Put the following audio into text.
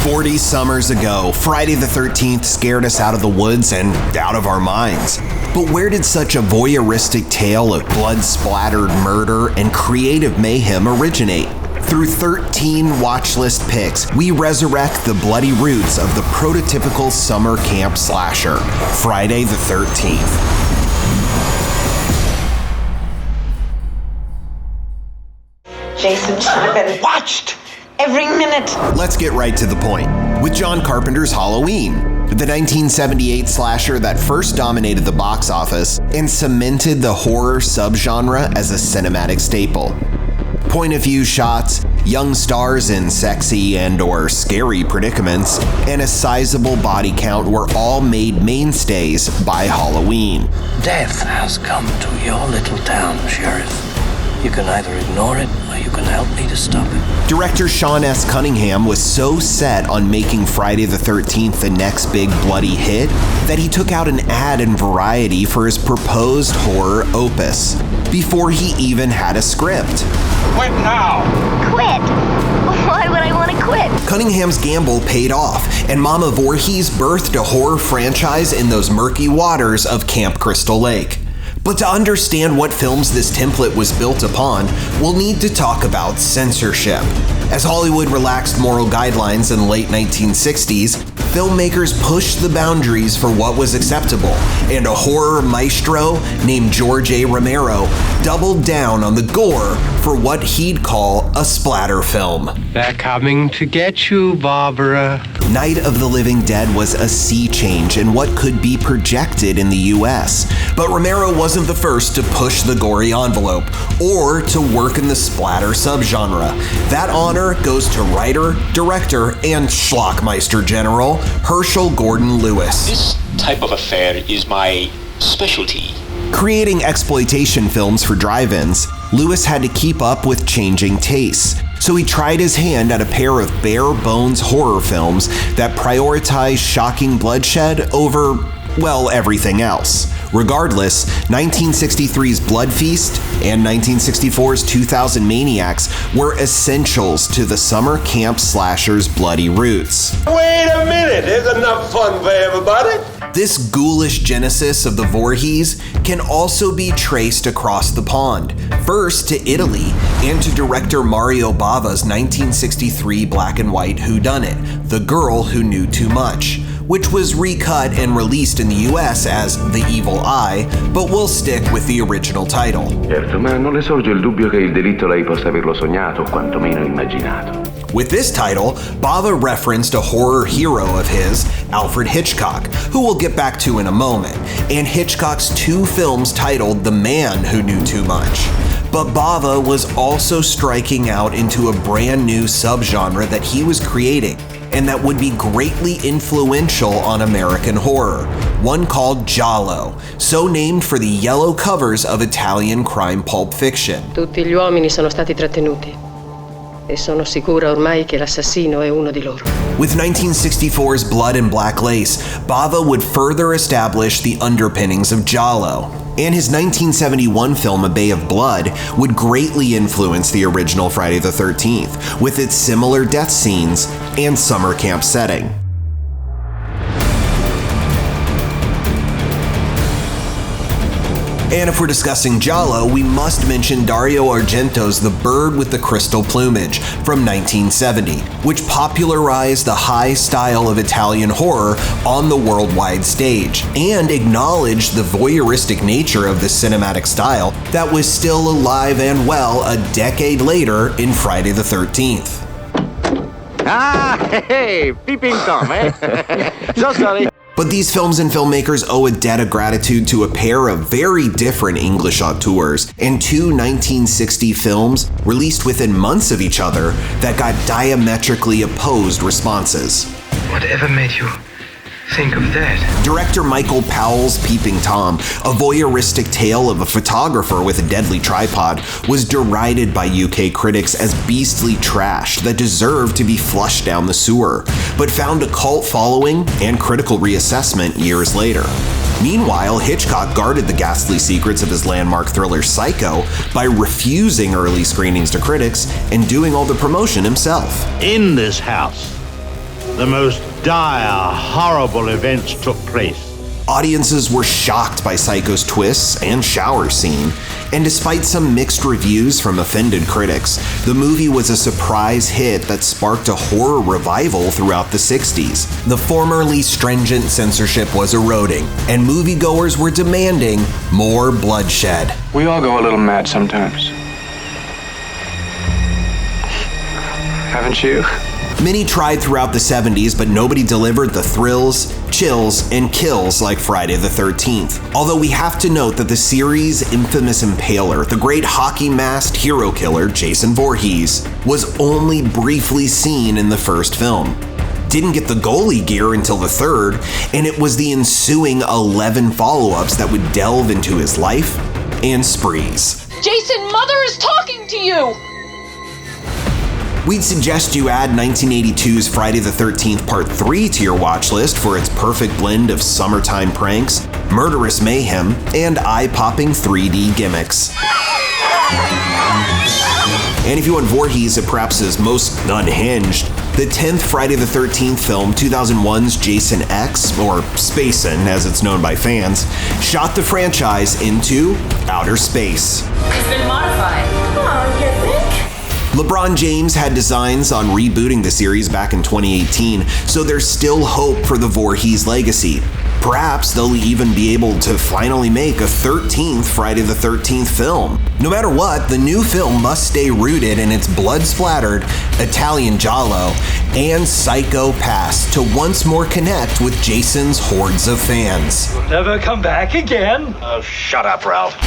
40 summers ago, Friday the 13th scared us out of the woods and out of our minds. But where did such a voyeuristic tale of blood-splattered murder and creative mayhem originate? Through 13 Watchlist picks, we resurrect the bloody roots of the prototypical summer camp slasher, Friday the 13th. Jason should have been watched every minute. Let's get right to the point. With John Carpenter's Halloween, the 1978 slasher that first dominated the box office and cemented the horror subgenre as a cinematic staple. Point of view shots, young stars in sexy and/or scary predicaments, and a sizable body count were all made mainstays by Halloween. Death has come to your little town, Sheriff. You can either ignore it, or you can help me to stop it. Director Sean S. Cunningham was so set on making Friday the 13th the next big bloody hit that he took out an ad in Variety for his proposed horror opus, before he even had a script. Quit now! Quit? Why would I want to quit? Cunningham's gamble paid off, and Mama Voorhees birthed a horror franchise in those murky waters of Camp Crystal Lake. But to understand what films this template was built upon, we'll need to talk about censorship. As Hollywood relaxed moral guidelines in the late 1960s, filmmakers pushed the boundaries for what was acceptable, and a horror maestro named George A. Romero doubled down on the gore for what he'd call a splatter film. They're coming to get you, Barbara. Night of the Living Dead was a sea change in what could be projected in the US, but Romero wasn't the first to push the gory envelope or to work in the splatter subgenre. That honor goes to writer, director, and schlockmeister general Herschel Gordon Lewis. This type of affair is my specialty. Creating exploitation films for drive-ins, Lewis had to keep up with changing tastes. So he tried his hand at a pair of bare-bones horror films that prioritized shocking bloodshed over, well, everything else. Regardless, 1963's Blood Feast and 1964's 2000 Maniacs were essentials to the summer camp slasher's bloody roots. Wait a minute, there's enough fun for everybody. This ghoulish genesis of the Voorhees can also be traced across the pond, first to Italy and to director Mario Bava's 1963 black and white whodunit, The Girl Who Knew Too Much, which was recut and released in the US as The Evil Eye, but we'll stick with the original title. Certo, ma non le sorge il dubbio che il delitto lei possa averlo sognato, quantomeno immaginato. With this title, Bava referenced a horror hero of his, Alfred Hitchcock, who we'll get back to in a moment, and Hitchcock's two films titled The Man Who Knew Too Much. But Bava was also striking out into a brand new subgenre that he was creating, and that would be greatly influential on American horror, one called giallo, so named for the yellow covers of Italian crime pulp fiction. Tutti gli uomini sono stati trattenuti e sono sicura ormai che l'assassino è uno di loro. With 1964's Blood and Black Lace, Bava would further establish the underpinnings of giallo. And his 1971 film A Bay of Blood would greatly influence the original Friday the 13th, with its similar death scenes and summer camp setting. And if we're discussing giallo, we must mention Dario Argento's The Bird with the Crystal Plumage from 1970, which popularized the high style of Italian horror on the worldwide stage, and acknowledged the voyeuristic nature of the cinematic style that was still alive and well a decade later in Friday the 13th. Ah, hey, peeping Tom, eh? So sorry. But these films and filmmakers owe a debt of gratitude to a pair of very different English auteurs and two 1960 films released within months of each other that got diametrically opposed responses. Whatever made you think of that? Director Michael Powell's Peeping Tom, a voyeuristic tale of a photographer with a deadly tripod, was derided by UK critics as beastly trash that deserved to be flushed down the sewer, but found a cult following and critical reassessment years later. Meanwhile, Hitchcock guarded the ghastly secrets of his landmark thriller Psycho by refusing early screenings to critics and doing all the promotion himself. In this house, the most dire, horrible events took place. Audiences were shocked by Psycho's twists and shower scene, and despite some mixed reviews from offended critics, the movie was a surprise hit that sparked a horror revival throughout the 60s. The formerly stringent censorship was eroding, and moviegoers were demanding more bloodshed. We all go a little mad sometimes. Haven't you? Many tried throughout the 70s, but nobody delivered the thrills, chills, and kills like Friday the 13th. Although we have to note that the series' infamous impaler, the great hockey-masked hero killer Jason Voorhees, was only briefly seen in the first film. Didn't get the goalie gear until the third, and it was the ensuing 11 follow-ups that would delve into his life and sprees. Jason, Mother is talking to you! We'd suggest you add 1982's Friday the 13th Part 3 to your watch list for its perfect blend of summertime pranks, murderous mayhem, and eye-popping 3D gimmicks. And if you want Voorhees at perhaps his most unhinged, the 10th Friday the 13th film, 2001's Jason X, or Spacin' as it's known by fans, shot the franchise into outer space. It's been modified. Oh, you think? LeBron James had designs on rebooting the series back in 2018, so there's still hope for the Voorhees legacy. Perhaps they'll even be able to finally make a 13th Friday the 13th film. No matter what, the new film must stay rooted in its blood-splattered Italian giallo and psycho past to once more connect with Jason's hordes of fans. We'll never come back again. Oh, shut up, Ralph.